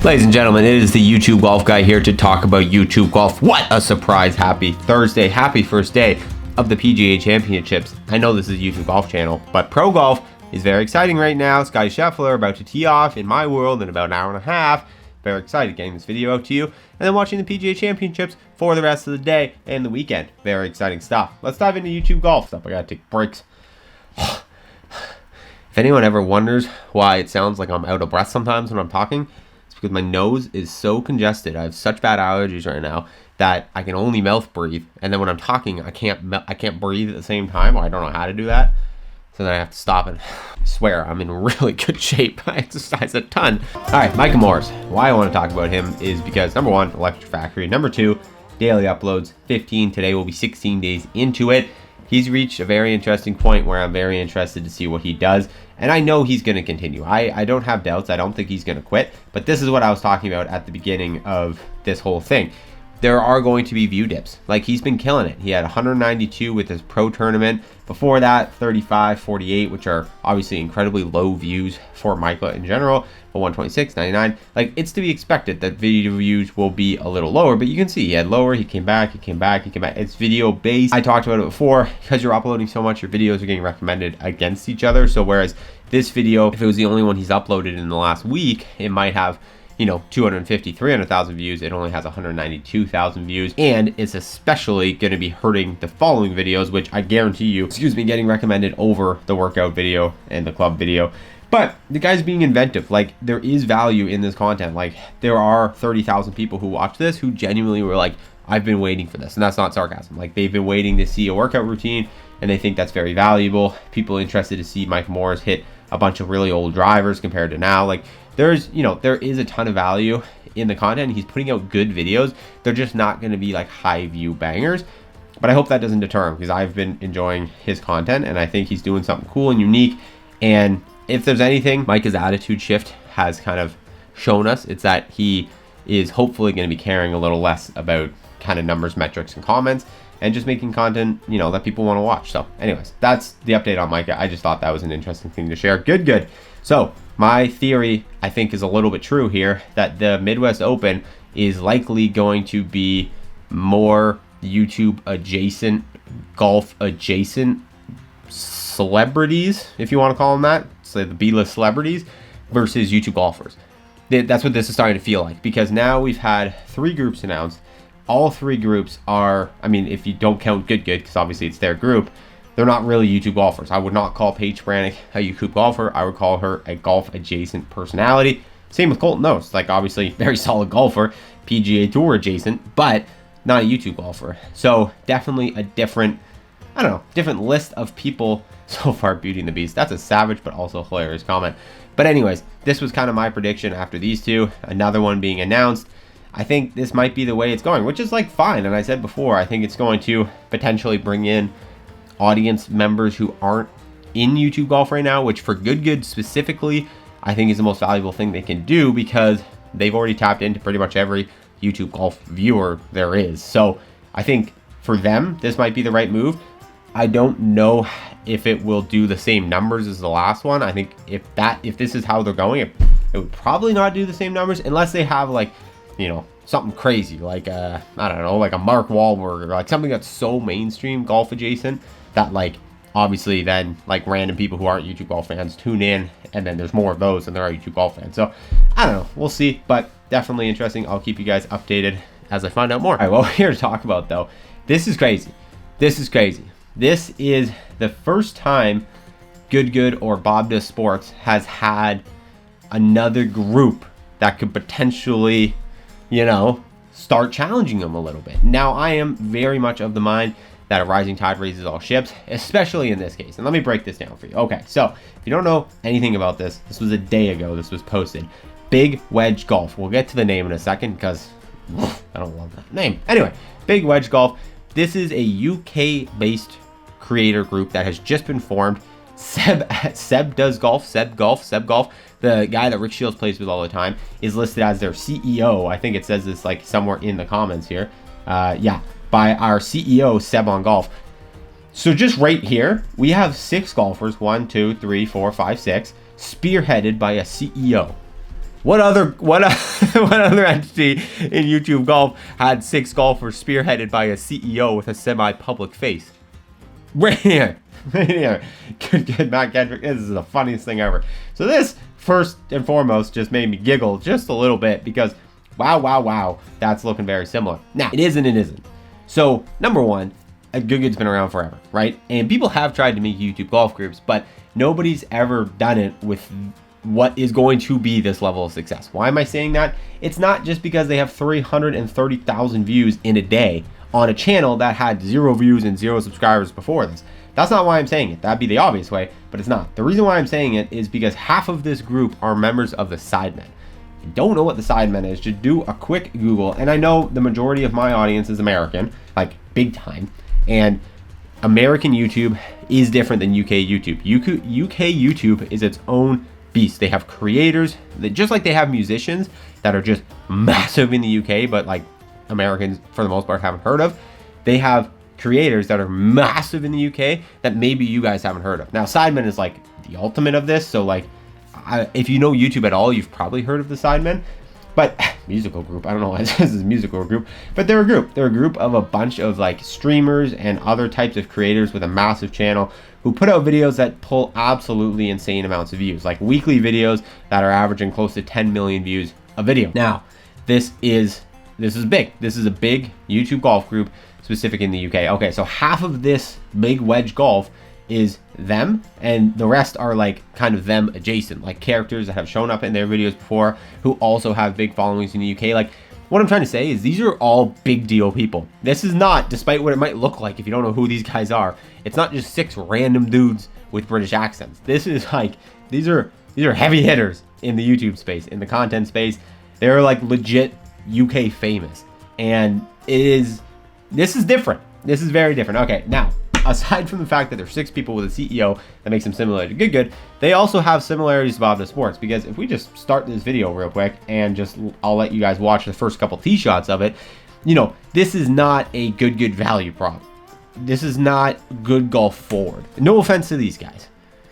Ladies and gentlemen, it is the YouTube Golf Guy here to talk about YouTube Golf. What a surprise. Happy Thursday. Happy first day of the PGA Championships. I know this is a YouTube Golf channel, but Pro Golf is very exciting right now. Scotty Scheffler about to tee off in my world in about an hour and a half. Very excited getting this video out to you. And then watching the PGA Championships for the rest of the day and the weekend. Very exciting stuff. Let's dive into YouTube Golf stuff. I gotta take breaks. If anyone ever wonders why it sounds like I'm out of breath sometimes when I'm talking, because my nose is so congested. I have such bad allergies right now that I can only mouth breathe, and then when I'm talking, I can't breathe at the same time, or I don't know how to do that. So then I have to stop and I swear I'm in really good shape. I exercise a ton. All right, Micah Morris. Why I want to talk about him is because number one, Electric Factory. Number two, daily uploads. 15 today will be 16 days into it. He's reached a very interesting point where I'm very interested to see what he does. And I know he's going to continue. I don't have doubts. I don't think he's going to quit. But this is what I was talking about at the beginning of this whole thing. There are going to be view dips. Like, he's been killing it. He had 192 with his pro tournament. Before that, 35, 48, which are obviously incredibly low views for Micah in general. But 126, 99. Like, it's to be expected that video views will be a little lower. But you can see he had lower. He came back. He came back. He came back. It's video based. I talked about it before. Because you're uploading so much, your videos are getting recommended against each other. So whereas this video, if it was the only one he's uploaded in the last week, it might have, 250, 300,000 views. It only has 192,000 views. And it's especially going to be hurting the following videos, which I guarantee you, getting recommended over the workout video and the club video. But the guy's being inventive. Like, there is value in this content. Like, there are 30,000 people who watch this who genuinely were like, I've been waiting for this. And that's not sarcasm. Like, they've been waiting to see a workout routine and they think that's very valuable. People interested to see Mike Morris hit a bunch of really old drivers compared to now. Like, there is a ton of value in the content. He's putting out good videos. They're just not going to be like high view bangers. But I hope that doesn't deter him, because I've been enjoying his content and I think he's doing something cool and unique. And if there's anything Micah's attitude shift has kind of shown us, it's that he is hopefully going to be caring a little less about kind of numbers, metrics, and comments, and just making content, that people want to watch. So anyways, that's the update on Micah. I just thought that was an interesting thing to share. Good. So my theory, I think, is a little bit true here, that the Midwest Open is likely going to be more YouTube adjacent, golf adjacent celebrities, if you want to call them that, so the B-list celebrities, versus YouTube golfers. That's what this is starting to feel like, because now we've had 3 groups announced. All 3 groups are, if you don't count Good, because obviously it's their group, they're not really YouTube golfers. I would not call Paige Brannick a YouTube golfer. I would call her a golf adjacent personality. Same with Colton Knost. Like, obviously very solid golfer, PGA Tour adjacent, but not a YouTube golfer. So definitely a different list of people so far. Beauty and the Beast. That's a savage but also hilarious comment. But anyways, this was kind of my prediction after these 2. Another one being announced. I think this might be the way it's going, which is like fine. And I said before, I think it's going to potentially bring in audience members who aren't in YouTube golf right now, which for Good specifically, I think is the most valuable thing they can do, because they've already tapped into pretty much every YouTube golf viewer there is. So I think for them, this might be the right move. I don't know if it will do the same numbers as the last one. I think if this is how they're going, it would probably not do the same numbers unless they have something crazy like like a Mark Wahlberg, or like something that's so mainstream golf adjacent that obviously then random people who aren't YouTube golf fans tune in, and then there's more of those than there are YouTube golf fans. So I don't know, we'll see, but definitely interesting. I'll keep you guys updated as I find out more. All right, what we're here to talk about though, this is crazy. This is the first time Good or Bob Does Sports has had another group that could potentially start challenging them a little bit. Now, I am very much of the mind that a rising tide raises all ships, especially in this case. And let me break this down for you. Okay, so if you don't know anything about this was a day ago this was posted. Big Wedge Golf. We'll get to the name in a second, because I don't love that name. Anyway, Big Wedge Golf. This is a UK-based creator group that has just been formed. Seb Golf, the guy that Rick Shields plays with all the time, is listed as their CEO. I think it says this somewhere in the comments here. By our CEO, Seb on Golf. So just right here, we have 6 golfers, 1, 2, 3, 4, 5, 6, spearheaded by a CEO. what other what other entity in YouTube golf had 6 golfers spearheaded by a CEO with a semi-public face? Right here. Right here. Good, Matt Kendrick. This is the funniest thing ever. So this, first and foremost, just made me giggle just a little bit because wow, that's looking very similar. Now, it is and it isn't. So, number one, Good-Good's been around forever, right? And people have tried to make YouTube golf groups, but nobody's ever done it with what is going to be this level of success. Why am I saying that? It's not just because they have 330,000 views in a day on a channel that had 0 views and 0 subscribers before this. That's not why I'm saying it. That'd be the obvious way, but it's not. The reason why I'm saying it is because half of this group are members of the Sidemen. If you don't know what the Sidemen is, just do a quick Google. And I know the majority of my audience is American, like big time. And American YouTube is different than UK YouTube. UK YouTube is its own beast. They have creators that, just like they have musicians that are just massive in the UK, but like Americans for the most part haven't heard of. They have creators that are massive in the UK that maybe you guys haven't heard of. Now, Sidemen is like the ultimate of this. So like, if you know YouTube at all, you've probably heard of the Sidemen. But musical group, I don't know why this is a musical group, but they're a group. They're a group of a bunch of like streamers and other types of creators with a massive channel who put out videos that pull absolutely insane amounts of views, like weekly videos that are averaging close to 10 million views a video. Now, this is big. This is a big YouTube golf group specific in the UK. Okay, so half of this big Wedge Golf is them, and the rest are like kind of them adjacent, like characters that have shown up in their videos before who also have big followings in the UK. Like, what I'm trying to say is these are all big deal people. This is not, despite what it might look like if you don't know who these guys are, it's not just 6 random dudes with British accents. This is like, these are heavy hitters in the YouTube space, in the content space. They're like legit UK famous, and this is different. This is very different. Okay, now, aside from the fact that there's 6 people with a CEO that makes them similar to Good, they also have similarities to Bob the Sports, because if we just start this video real quick and I'll let you guys watch the first couple tee shots of it, you know, this is not a Good value prop. This is not good golf forward. No offense to these guys.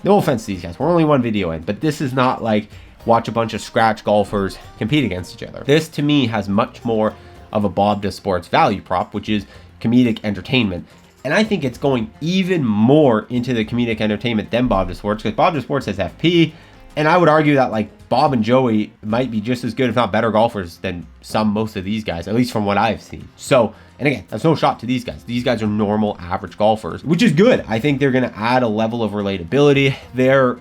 No offense to these guys. We're only one video in, but this is not like watch a bunch of scratch golfers compete against each other. This to me has much more of a Bob the Sports value prop, which is comedic entertainment. And I think it's going even more into the comedic entertainment than Bob the Sports, because Bob the Sports has FP, and I would argue that like Bob and Joey might be just as good, if not better, golfers than most of these guys, at least from what I've seen. So, and again, that's no shot to these guys. These guys are normal, average golfers, which is good. I think they're going to add a level of relatability. They're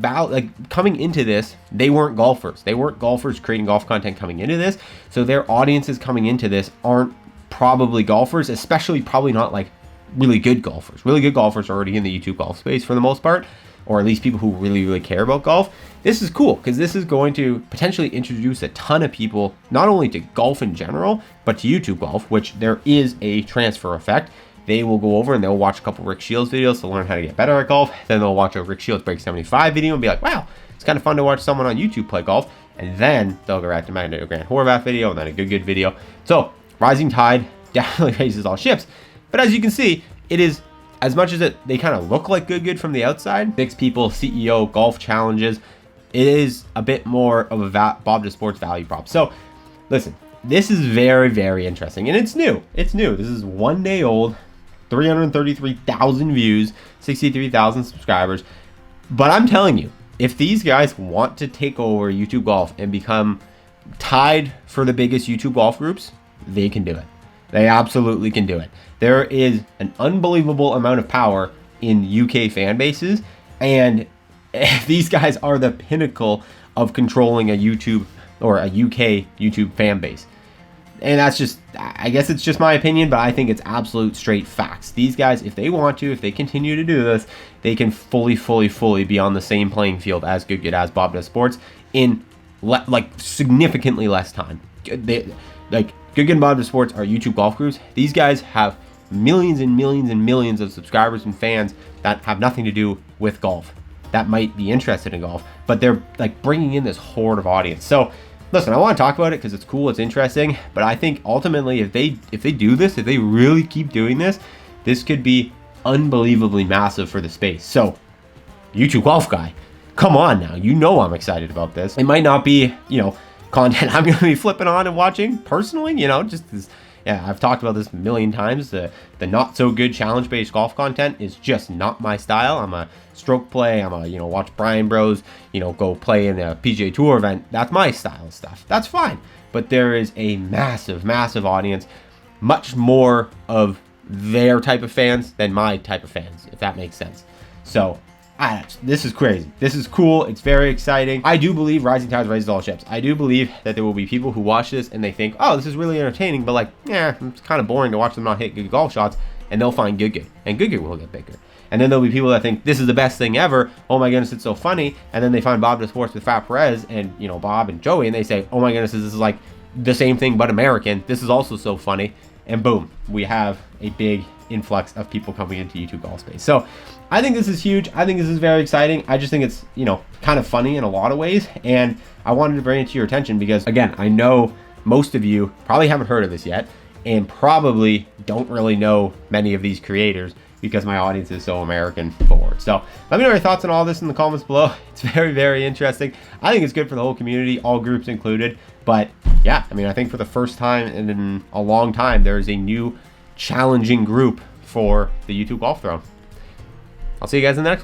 like coming into this, they weren't golfers. They weren't golfers creating golf content coming into this. So their audiences coming into this aren't probably golfers, especially probably not like really good golfers. Really good golfers are already in the YouTube golf space for the most part, or at least people who really care about golf. This is cool because this is going to potentially introduce a ton of people, not only to golf in general, but to YouTube golf, which there is a transfer effect. They will go over and they'll watch a couple Rick Shields videos to learn how to get better at golf. Then they'll watch a Rick Shields Break 75 video and be like, wow, it's kind of fun to watch someone on YouTube play golf. And then they'll go right to my Grant Horvath video and then a Good video. So rising tide definitely raises all ships. But as you can see, it is, as much as they kind of look like Good from the outside, 6 people, CEO, golf challenges, it is a bit more of a Bob the Sports value prop. So listen, this is very interesting, and it's new. It's new. This is 1 day old, 333,000 views, 63,000 subscribers. But I'm telling you, if these guys want to take over YouTube golf and become tied for the biggest YouTube golf groups, they can do it. They absolutely can do it. There is an unbelievable amount of power in UK fan bases, and these guys are the pinnacle of controlling a YouTube or a UK YouTube fan base. And that's just, I guess it's just my opinion, but I think it's absolute straight facts. These guys, if they want to, if they continue to do this, they can fully be on the same playing field as Good as Bob Does Sports in like significantly less time. Like Good and Bob Does Sports are YouTube golf groups. These guys have millions and millions of subscribers and fans that have nothing to do with golf, that might be interested in golf, but they're like bringing in this horde of audience. So listen, I want to talk about it because it's cool, it's interesting, but I think ultimately if they do this, if they really keep doing this, this could be unbelievably massive for the space. So YouTube golf guy, come on now, you know I'm excited about this. It might not be, you know, content I'm going to be flipping on and watching personally, you know, just this, yeah, I've talked about this a million times. The not so good challenge-based golf content is just not my style. I'm a stroke play. I'm a, you know, watch Brian Bros, you know, go play in a PGA Tour event. That's my style of stuff. That's fine. But there is a massive, massive audience, much more of their type of fans than my type of fans, if that makes sense. So this is crazy. This is cool. It's very exciting. I do believe rising tides raises all ships. I do believe that there will be people who watch this and they think, oh, this is really entertaining, but like, yeah, it's kind of boring to watch them not hit good golf shots, and they'll find good, and good will get bigger. And then there'll be people that think this is the best thing ever. Oh my goodness, it's so funny. And then they find Bob Does Sports with Fat Perez and, you know, Bob and Joey, and they say, oh my goodness, this is like the same thing but American. This is also so funny. And boom, we have a big influx of people coming into YouTube golf space. So I think this is huge. I think this is very exciting. I just think it's, you know, kind of funny in a lot of ways. And I wanted to bring it to your attention because, again, I know most of you probably haven't heard of this yet and probably don't really know many of these creators because my audience is so American forward. So let me know your thoughts on all this in the comments below. It's very, very interesting. I think it's good for the whole community, all groups included. But yeah, I mean, I think for the first time in a long time, there is a new challenging group for the YouTube Golf Throne. I'll see you guys in the next one.